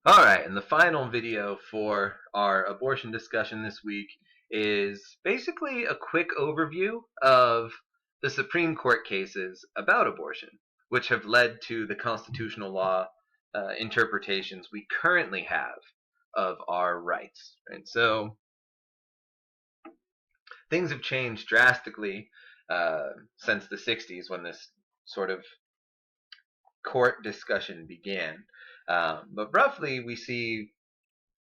Alright, and the final video for our abortion discussion this week is basically a quick overview of the Supreme Court cases about abortion, which have led to the constitutional law interpretations we currently have of our rights. And so things have changed drastically since the 60s when this sort of court discussion began. But roughly, we see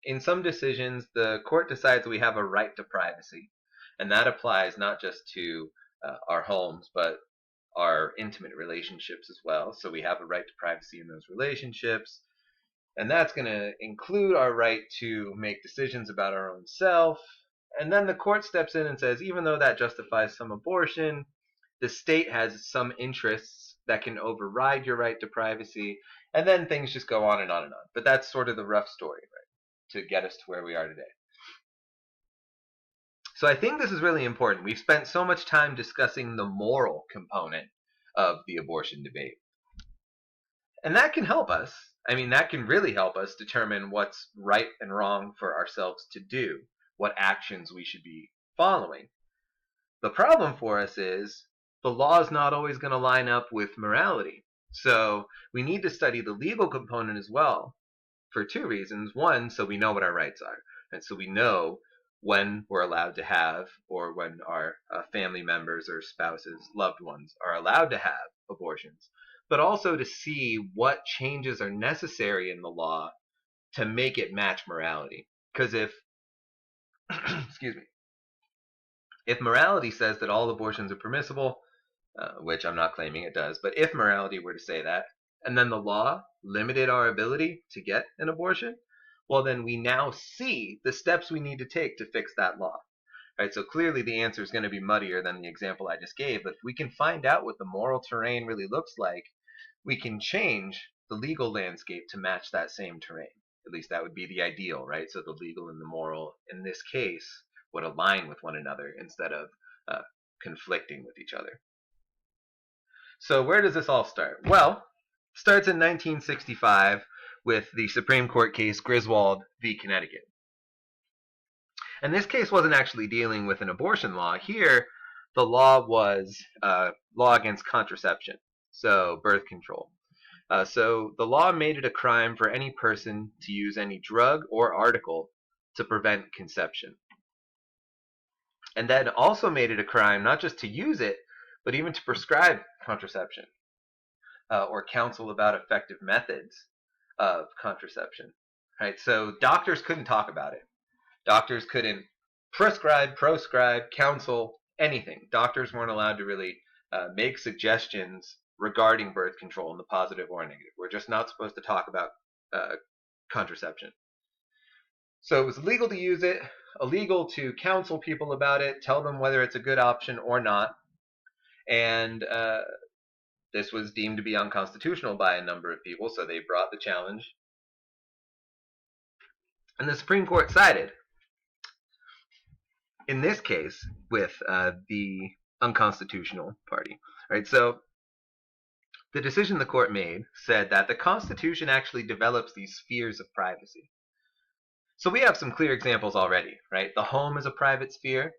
in some decisions, the court decides we have a right to privacy, and that applies not just to our homes, but our intimate relationships as well. So we have a right to privacy in those relationships, and that's going to include our right to make decisions about our own self. And then the court steps in and says, even though that justifies some abortion, the state has some interests that can override your right to privacy, and then things just go on and on and on. But that's sort of the rough story, right, to get us to where we are today. So I think this is really important. We've spent so much time discussing the moral component of the abortion debate. And that can help us. I mean, that can really help us determine what's right and wrong for ourselves to do, what actions we should be following. The problem for us is the law is not always going to line up with morality. So we need to study the legal component as well for two reasons. One, so we know what our rights are, and so we know when we're allowed to have, or when our family members or spouses, loved ones, are allowed to have abortions, but also to see what changes are necessary in the law to make it match morality. Because if, excuse me, if morality says that all abortions are permissible, which I'm not claiming it does, but if morality were to say that, and then the law limited our ability to get an abortion, well, then we now see the steps we need to take to fix that law. Right, so clearly the answer is going to be muddier than the example I just gave, but if we can find out what the moral terrain really looks like, we can change the legal landscape to match that same terrain. At least that would be the ideal, right? So the legal and the moral, in this case, would align with one another instead of conflicting with each other. So where does this all start? Well, it starts in 1965 with the Supreme Court case Griswold v. Connecticut. And this case wasn't actually dealing with an abortion law. Here, the law was law against contraception, so birth control. So the law made it a crime for any person to use any drug or article to prevent conception. And then also made it a crime not just to use it, but even to prescribe contraception or counsel about effective methods of contraception. Right? So doctors couldn't talk about it. Doctors couldn't prescribe, proscribe, counsel, anything. Doctors weren't allowed to really make suggestions regarding birth control in the positive or negative. We're just not supposed to talk about contraception. So it was illegal to use it, illegal to counsel people about it, tell them whether it's a good option or not. And this was deemed to be unconstitutional by a number of people, so they brought the challenge. And the Supreme Court sided in this case with the unconstitutional party. Right? So the decision the court made said that the Constitution actually develops these spheres of privacy. So we have some clear examples already, right? The home is a private sphere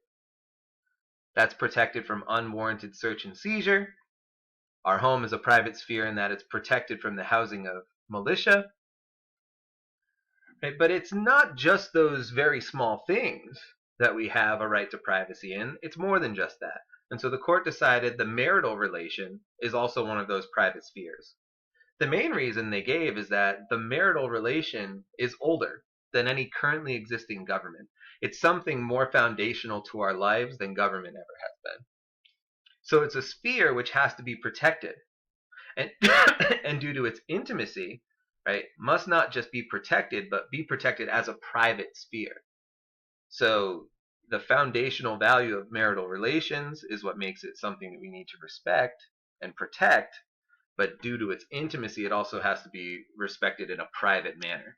that's protected from unwarranted search and seizure. Our home is a private sphere in that it's protected from the housing of militia. Right? But it's not just those very small things that we have a right to privacy in. It's more than just that. And so the court decided the marital relation is also one of those private spheres. The main reason they gave is that the marital relation is older than any currently existing government. It's something more foundational to our lives than government ever has been. So it's a sphere which has to be protected. And, and due to its intimacy, right, must not just be protected, but be protected as a private sphere. So the foundational value of marital relations is what makes it something that we need to respect and protect, but due to its intimacy, it also has to be respected in a private manner.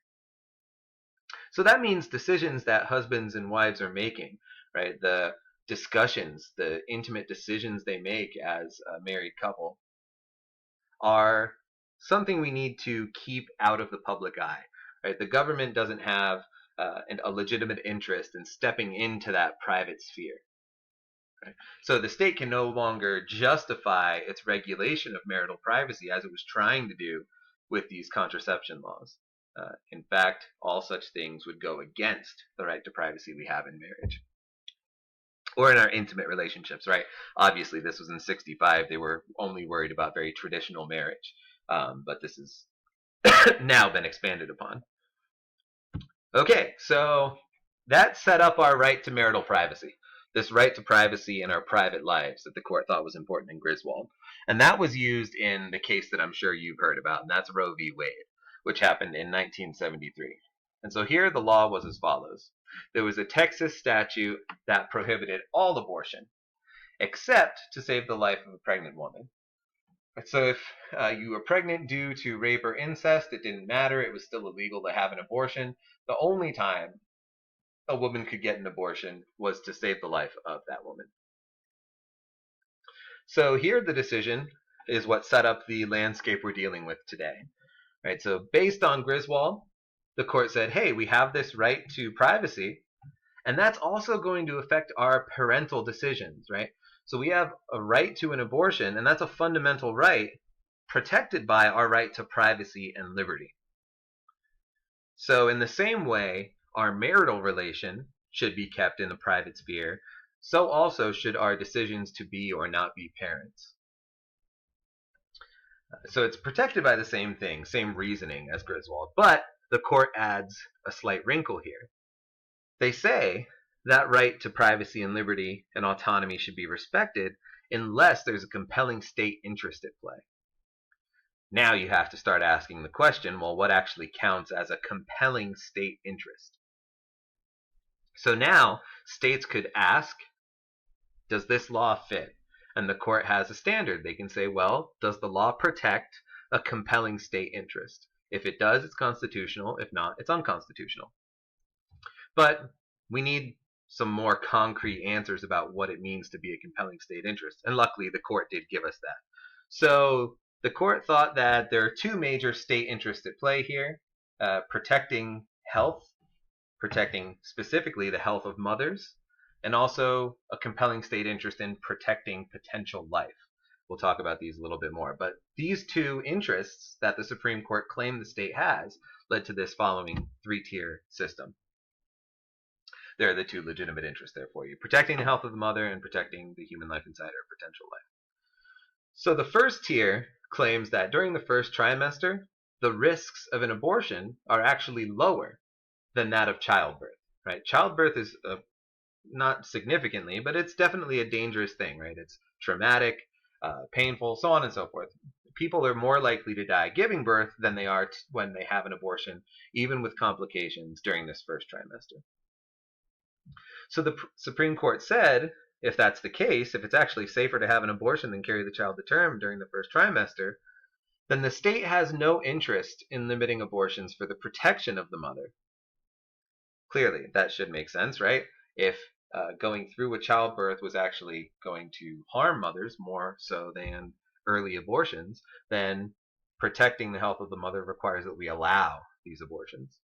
So that means decisions that husbands and wives are making, right? The discussions, the intimate decisions they make as a married couple are something we need to keep out of the public eye. right? The government doesn't have a legitimate interest in stepping into that private sphere. Right? So the state can no longer justify its regulation of marital privacy as it was trying to do with these contraception laws. In fact, all such things would go against the right to privacy we have in marriage or in our intimate relationships, right? Obviously, this was in 65. They were only worried about very traditional marriage, but this has now been expanded upon. Okay, so that set up our right to marital privacy, this right to privacy in our private lives that the court thought was important in Griswold. And that was used in the case that I'm sure you've heard about, and that's Roe v. Wade, which happened in 1973. And so here the law was as follows. There was a Texas statute that prohibited all abortion, except to save the life of a pregnant woman. So if you were pregnant due to rape or incest, it didn't matter. It was still illegal to have an abortion. The only time a woman could get an abortion was to save the life of that woman. So here the decision is what set up the landscape we're dealing with today. Right? So based on Griswold, the court said, hey, we have this right to privacy, and that's also going to affect our parental decisions, right? So we have a right to an abortion, and that's a fundamental right protected by our right to privacy and liberty. So in the same way, our marital relation should be kept in the private sphere, so also should our decisions to be or not be parents. So it's protected by the same thing, same reasoning as Griswold, but the court adds a slight wrinkle here. They say that right to privacy and liberty and autonomy should be respected unless there's a compelling state interest at play. Now you have to start asking the question, well, what actually counts as a compelling state interest? So now states could ask, does this law fit? And the court has a standard. They can say, well, does the law protect a compelling state interest? If it does, it's constitutional. If not, it's unconstitutional. But we need some more concrete answers about what it means to be a compelling state interest. And luckily, the court did give us that. So the court thought that there are two major state interests at play here, protecting health, protecting specifically the health of mothers, and also a compelling state interest in protecting potential life. We'll talk about these a little bit more. But these two interests that the Supreme Court claimed the state has led to this following three-tier system. There are the two legitimate interests there for you. Protecting the health of the mother and protecting the human life inside her potential life. So the first tier claims that during the first trimester, the risks of an abortion are actually lower than that of childbirth. Right? Childbirth is not significantly, but it's definitely a dangerous thing. Right? It's traumatic, painful, so on and so forth. People are more likely to die giving birth than they are when they have an abortion, even with complications during this first trimester. So the Supreme Court said, if that's the case, if it's actually safer to have an abortion than carry the child to term during the first trimester, then the state has no interest in limiting abortions for the protection of the mother. Clearly, that should make sense, right? If going through a childbirth was actually going to harm mothers more so than early abortions, then protecting the health of the mother requires that we allow these abortions.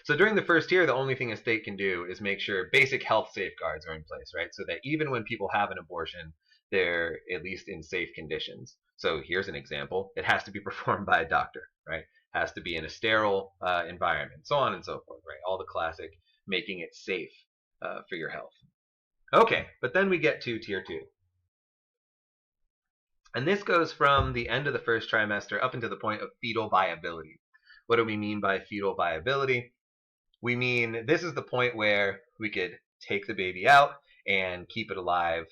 So during the first year, the only thing a state can do is make sure basic health safeguards are in place, right? So that even when people have an abortion, they're at least in safe conditions. So here's an example. It has to be performed by a doctor, right? It has to be in a sterile environment, so on and so forth, right? All the classic making it safe for your health. Okay, but then we get to tier 2. And this goes from the end of the first trimester up into the point of fetal viability. What do we mean by fetal viability? We mean this is the point where we could take the baby out and keep it alive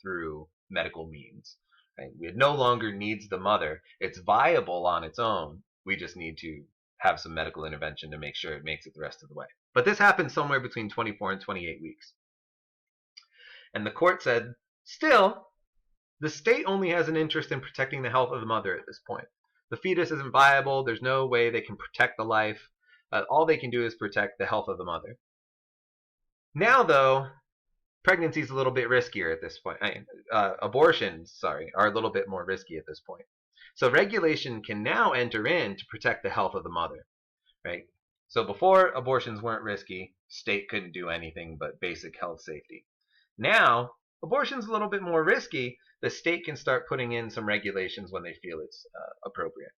through medical means. Right? It no longer needs the mother. It's viable on its own. We just need to have some medical intervention to make sure it makes it the rest of the way. But this happens somewhere between 24 and 28 weeks. And the court said, still, the state only has an interest in protecting the health of the mother at this point. The fetus isn't viable. There's no way they can protect the life. All they can do is protect the health of the mother. Now, though, pregnancy is a little bit riskier at this point. Abortions, are a little bit more risky at this point. So regulation can now enter in to protect the health of the mother. right? So before, abortions weren't risky. State couldn't do anything but basic health safety. Now, abortion's a little bit more risky. The state can start putting in some regulations when they feel it's appropriate.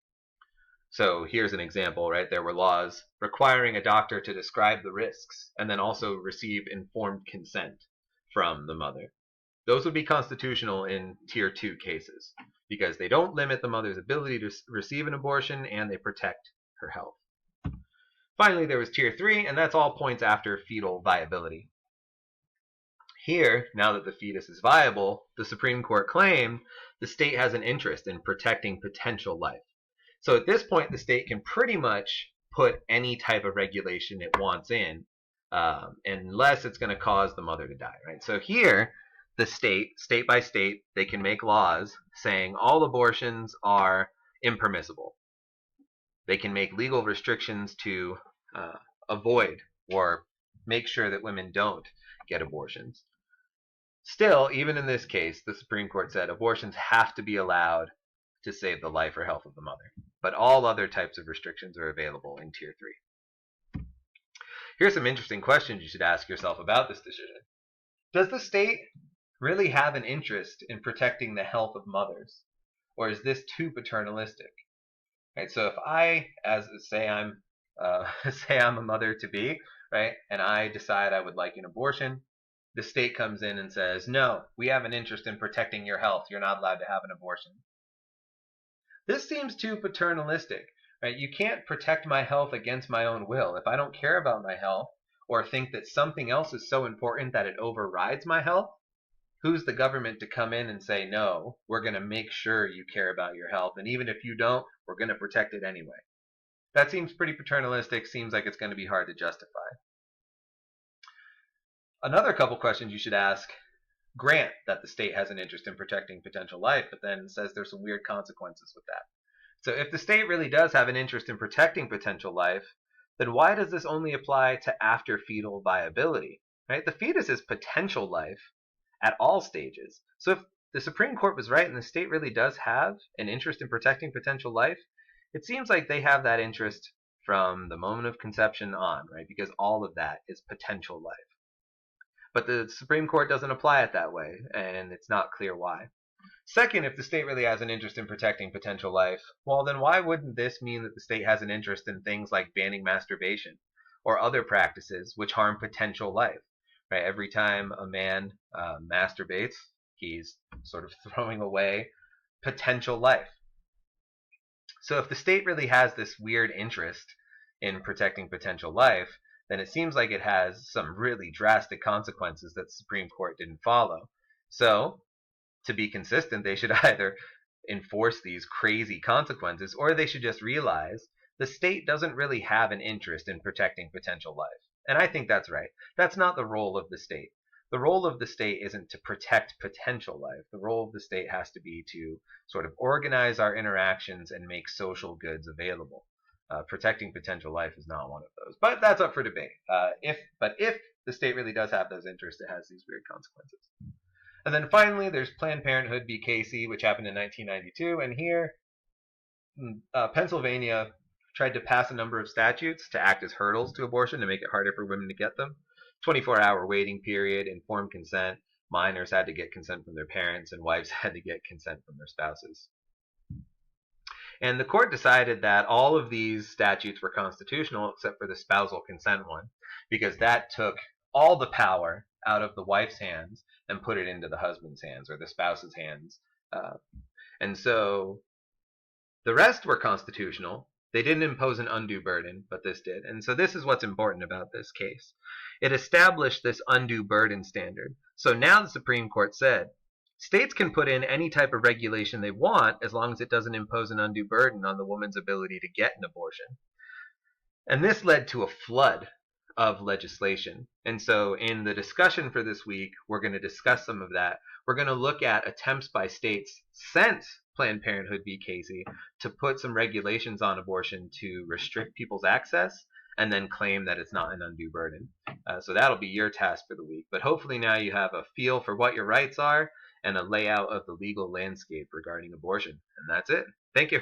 So here's an example, right? There were laws requiring a doctor to describe the risks and then also receive informed consent from the mother. Those would be constitutional in Tier 2 cases because they don't limit the mother's ability to receive an abortion and they protect her health. Finally, there was Tier 3, and that's all points after fetal viability. Here, now that the fetus is viable, the Supreme Court claimed the state has an interest in protecting potential life. So at this point, the state can pretty much put any type of regulation it wants in, unless it's going to cause the mother to die, right? So here, the state by state, they can make laws saying all abortions are impermissible. They can make legal restrictions to avoid or make sure that women don't get abortions. Still, even in this case, the Supreme Court said abortions have to be allowed to save the life or health of the mother. But all other types of restrictions are available in Tier 3. Here's some interesting questions you should ask yourself about this decision. Does the state really have an interest in protecting the health of mothers? Or is this too paternalistic? Right, so if I, say I'm a mother-to-be, right, and I decide I would like an abortion, the state comes in and says, no, we have an interest in protecting your health. You're not allowed to have an abortion. This seems too paternalistic, right? You can't protect my health against my own will. If I don't care about my health or think that something else is so important that it overrides my health, who's the government to come in and say, no, we're going to make sure you care about your health, and even if you don't, we're going to protect it anyway? That seems pretty paternalistic, seems like it's going to be hard to justify. Another couple questions you should ask: grant that the state has an interest in protecting potential life, but then says there's some weird consequences with that. So if the state really does have an interest in protecting potential life, then why does this only apply to after fetal viability? Right? The fetus is potential life at all stages. So if the Supreme Court was right and the state really does have an interest in protecting potential life, it seems like they have that interest from the moment of conception on, right? Because all of that is potential life. But the Supreme Court doesn't apply it that way, and it's not clear why. Second, if the state really has an interest in protecting potential life, well, then why wouldn't this mean that the state has an interest in things like banning masturbation or other practices which harm potential life? Right? Every time a man masturbates, he's sort of throwing away potential life. So if the state really has this weird interest in protecting potential life, then it seems like it has some really drastic consequences that the Supreme Court didn't follow. So, to be consistent, they should either enforce these crazy consequences, or they should just realize the state doesn't really have an interest in protecting potential life. And I think that's right. That's not the role of the state. The role of the state isn't to protect potential life. The role of the state has to be to sort of organize our interactions and make social goods available. Protecting potential life is not one of those, but that's up for debate. If the state really does have those interests, it has these weird consequences. And then finally, there's Planned Parenthood v. Casey, which happened in 1992, and here Pennsylvania tried to pass a number of statutes to act as hurdles to abortion to make it harder for women to get them. 24-hour waiting period, informed consent, minors had to get consent from their parents, and wives had to get consent from their spouses. And the court decided that all of these statutes were constitutional except for the spousal consent one, because that took all the power out of the wife's hands and put it into the husband's hands or the spouse's hands. And so the rest were constitutional. They didn't impose an undue burden, but this did. And so this is what's important about this case. It established this undue burden standard. So now the Supreme Court said, states can put in any type of regulation they want as long as it doesn't impose an undue burden on the woman's ability to get an abortion. And this led to a flood of legislation. And so in the discussion for this week, we're going to discuss some of that. We're going to look at attempts by states since Planned Parenthood v. Casey to put some regulations on abortion to restrict people's access and then claim that it's not an undue burden. So that'll be your task for the week. But hopefully now you have a feel for what your rights are and a layout of the legal landscape regarding abortion. And that's it. Thank you.